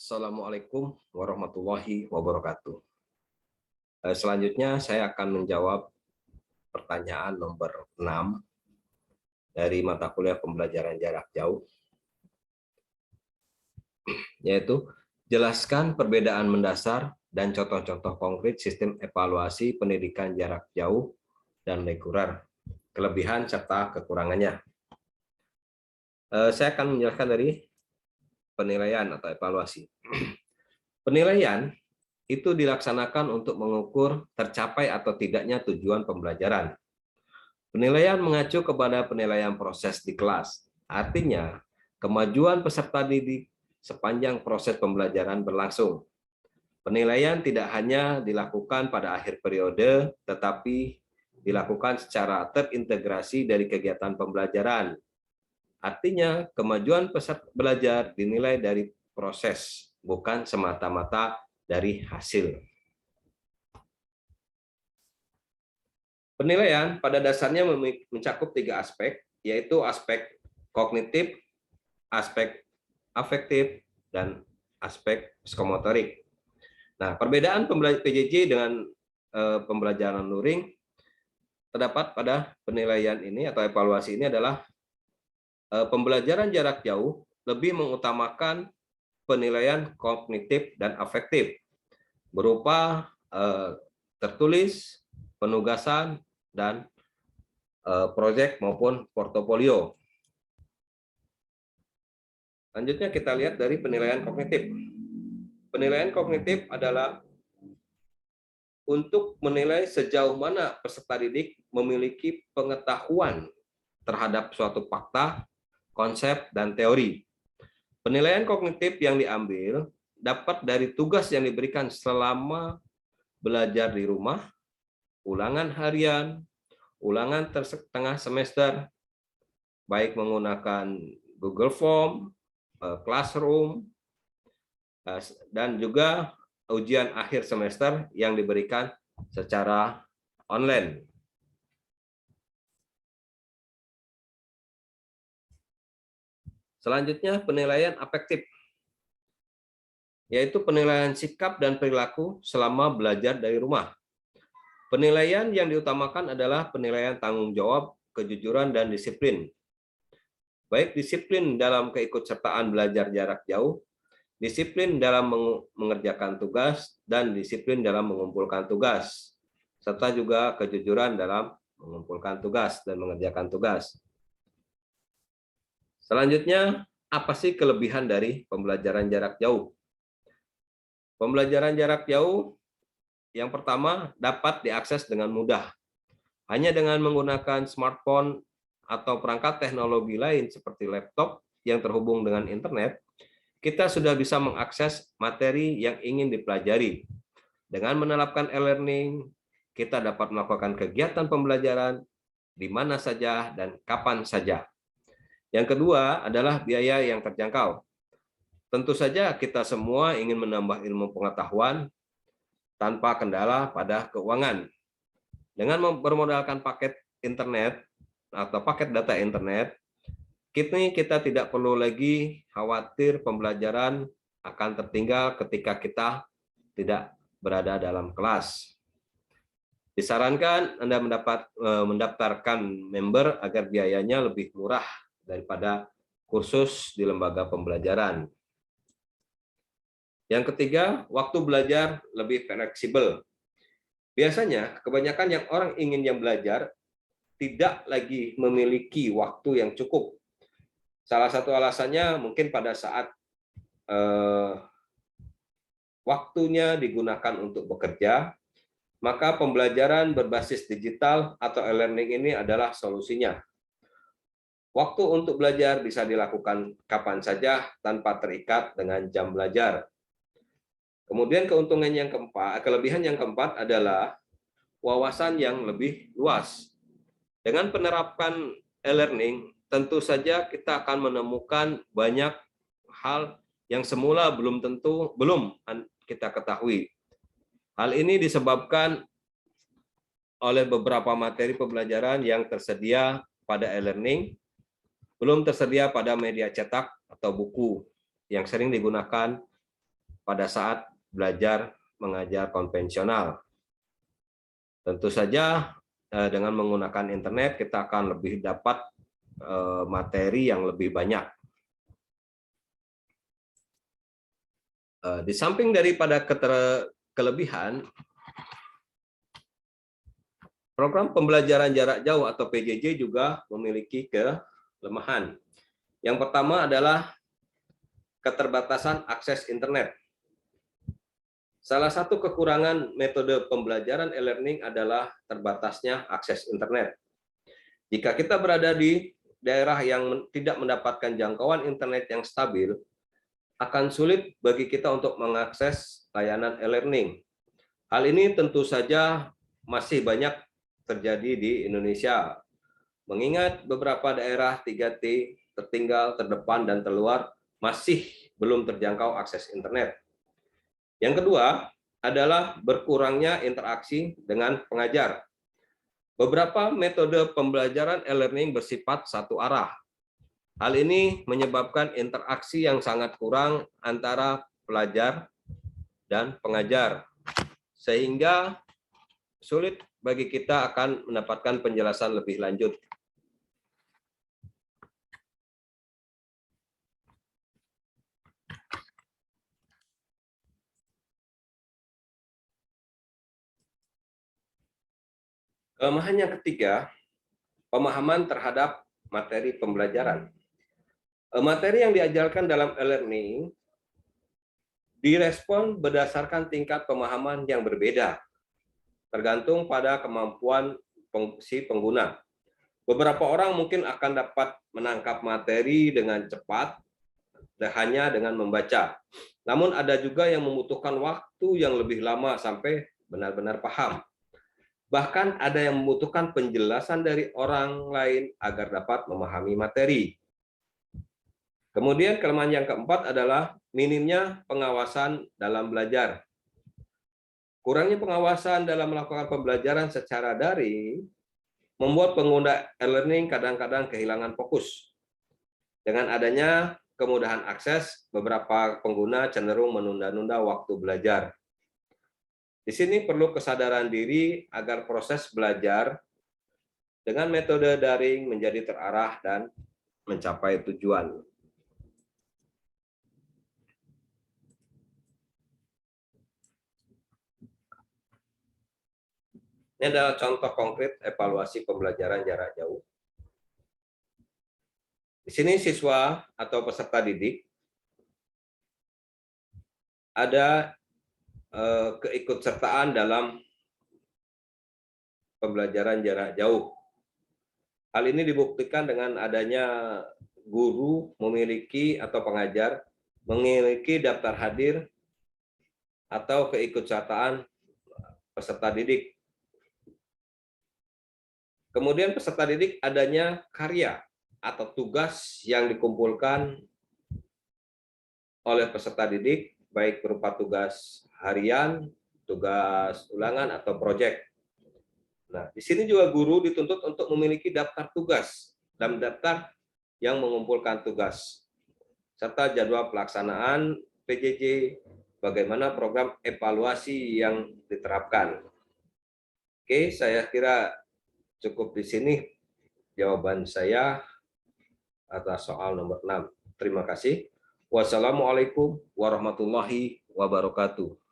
Assalamualaikum warahmatullahi wabarakatuh. Selanjutnya saya akan menjawab pertanyaan nomor 6 dari mata kuliah pembelajaran jarak jauh, yaitu jelaskan perbedaan mendasar dan contoh-contoh konkret sistem evaluasi pendidikan jarak jauh dan reguler, kelebihan serta kekurangannya. Saya akan menjelaskan dari penilaian atau evaluasi. Penilaian itu dilaksanakan untuk mengukur tercapai atau tidaknya tujuan pembelajaran. Penilaian mengacu kepada penilaian proses di kelas. Artinya, kemajuan peserta didik sepanjang proses pembelajaran berlangsung. Penilaian tidak hanya dilakukan pada akhir periode, tetapi dilakukan secara terintegrasi dari kegiatan pembelajaran. Artinya, kemajuan peserta belajar dinilai dari proses, bukan semata-mata dari hasil. Penilaian pada dasarnya mencakup 3 aspek, yaitu aspek kognitif, aspek afektif, dan aspek psikomotorik. Nah, perbedaan PJJ dengan pembelajaran luring terdapat pada penilaian ini atau evaluasi ini adalah pembelajaran jarak jauh lebih mengutamakan penilaian kognitif dan afektif berupa tertulis, penugasan, dan proyek maupun portofolio. Selanjutnya kita lihat dari penilaian kognitif. Penilaian kognitif adalah untuk menilai sejauh mana peserta didik memiliki pengetahuan terhadap suatu fakta, konsep, dan teori. Penilaian kognitif yang diambil dapat dari tugas yang diberikan selama belajar di rumah, ulangan harian, ulangan tengah semester, baik menggunakan Google Form, Classroom, dan juga ujian akhir semester yang diberikan secara online. Selanjutnya, penilaian afektif, yaitu penilaian sikap dan perilaku selama belajar dari rumah. Penilaian yang diutamakan adalah penilaian tanggung jawab, kejujuran, dan disiplin. Baik disiplin dalam keikutsertaan belajar jarak jauh, disiplin dalam mengerjakan tugas, dan disiplin dalam mengumpulkan tugas, serta juga kejujuran dalam mengumpulkan tugas dan mengerjakan tugas. Selanjutnya, apa sih kelebihan dari pembelajaran jarak jauh? Pembelajaran jarak jauh yang pertama dapat diakses dengan mudah. Hanya dengan menggunakan smartphone atau perangkat teknologi lain seperti laptop yang terhubung dengan internet, kita sudah bisa mengakses materi yang ingin dipelajari. Dengan menerapkan e-learning, kita dapat melakukan kegiatan pembelajaran di mana saja dan kapan saja. Yang kedua adalah biaya yang terjangkau. Tentu saja kita semua ingin menambah ilmu pengetahuan tanpa kendala pada keuangan. Dengan bermodalkan paket internet atau paket data internet, kita tidak perlu lagi khawatir pembelajaran akan tertinggal ketika kita tidak berada dalam kelas. Disarankan Anda mendaftarkan member agar biayanya lebih murah daripada kursus di lembaga pembelajaran. Yang ketiga, waktu belajar lebih fleksibel. Biasanya, kebanyakan orang yang belajar tidak lagi memiliki waktu yang cukup. Salah satu alasannya mungkin pada saat waktunya digunakan untuk bekerja, maka pembelajaran berbasis digital atau e-learning ini adalah solusinya. Waktu untuk belajar bisa dilakukan kapan saja tanpa terikat dengan jam belajar. Kemudian kelebihan yang keempat adalah wawasan yang lebih luas. Dengan penerapan e-learning, tentu saja kita akan menemukan banyak hal yang semula belum kita ketahui. Hal ini disebabkan oleh beberapa materi pembelajaran yang tersedia pada e-learning, belum tersedia pada media cetak atau buku yang sering digunakan pada saat belajar mengajar konvensional. Tentu saja dengan menggunakan internet kita akan lebih dapat materi yang lebih banyak. Di samping daripada kelebihan, program pembelajaran jarak jauh atau PJJ juga memiliki kelemahan. Yang pertama adalah keterbatasan akses internet. Salah satu kekurangan metode pembelajaran e-learning adalah terbatasnya akses internet. Jika kita berada di daerah yang tidak mendapatkan jangkauan internet yang stabil, akan sulit bagi kita untuk mengakses layanan e-learning. Hal ini tentu saja masih banyak terjadi di Indonesia, mengingat beberapa daerah 3T tertinggal, terdepan, dan terluar masih belum terjangkau akses internet. Yang kedua adalah berkurangnya interaksi dengan pengajar. Beberapa metode pembelajaran e-learning bersifat satu arah. Hal ini menyebabkan interaksi yang sangat kurang antara pelajar dan pengajar, sehingga sulit bagi kita akan mendapatkan penjelasan lebih lanjut. Kelemahan yang ketiga, pemahaman terhadap materi pembelajaran. Materi yang diajarkan dalam e-learning direspon berdasarkan tingkat pemahaman yang berbeda, tergantung pada kemampuan si pengguna. Beberapa orang mungkin akan dapat menangkap materi dengan cepat, hanya dengan membaca. Namun ada juga yang membutuhkan waktu yang lebih lama sampai benar-benar paham. Bahkan ada yang membutuhkan penjelasan dari orang lain agar dapat memahami materi. Kemudian kelemahan yang keempat adalah minimnya pengawasan dalam belajar. Kurangnya pengawasan dalam melakukan pembelajaran secara daring membuat pengguna e-learning kadang-kadang kehilangan fokus. Dengan adanya kemudahan akses, beberapa pengguna cenderung menunda-nunda waktu belajar. Di sini perlu kesadaran diri agar proses belajar dengan metode daring menjadi terarah dan mencapai tujuan. Ini adalah contoh konkret evaluasi pembelajaran jarak jauh. Di sini siswa atau peserta didik ada keikutsertaan dalam pembelajaran jarak jauh. Hal ini dibuktikan dengan adanya guru memiliki atau pengajar memiliki daftar hadir atau keikutsertaan peserta didik. Kemudian peserta didik adanya karya atau tugas yang dikumpulkan oleh peserta didik, baik berupa tugas harian, tugas ulangan, atau proyek. Nah, di sini juga guru dituntut untuk memiliki daftar tugas dan daftar yang mengumpulkan tugas, serta jadwal pelaksanaan PJJ, bagaimana program evaluasi yang diterapkan. Oke, saya kira cukup di sini jawaban saya atas soal nomor 6. Terima kasih. Wassalamualaikum warahmatullahi wabarakatuh.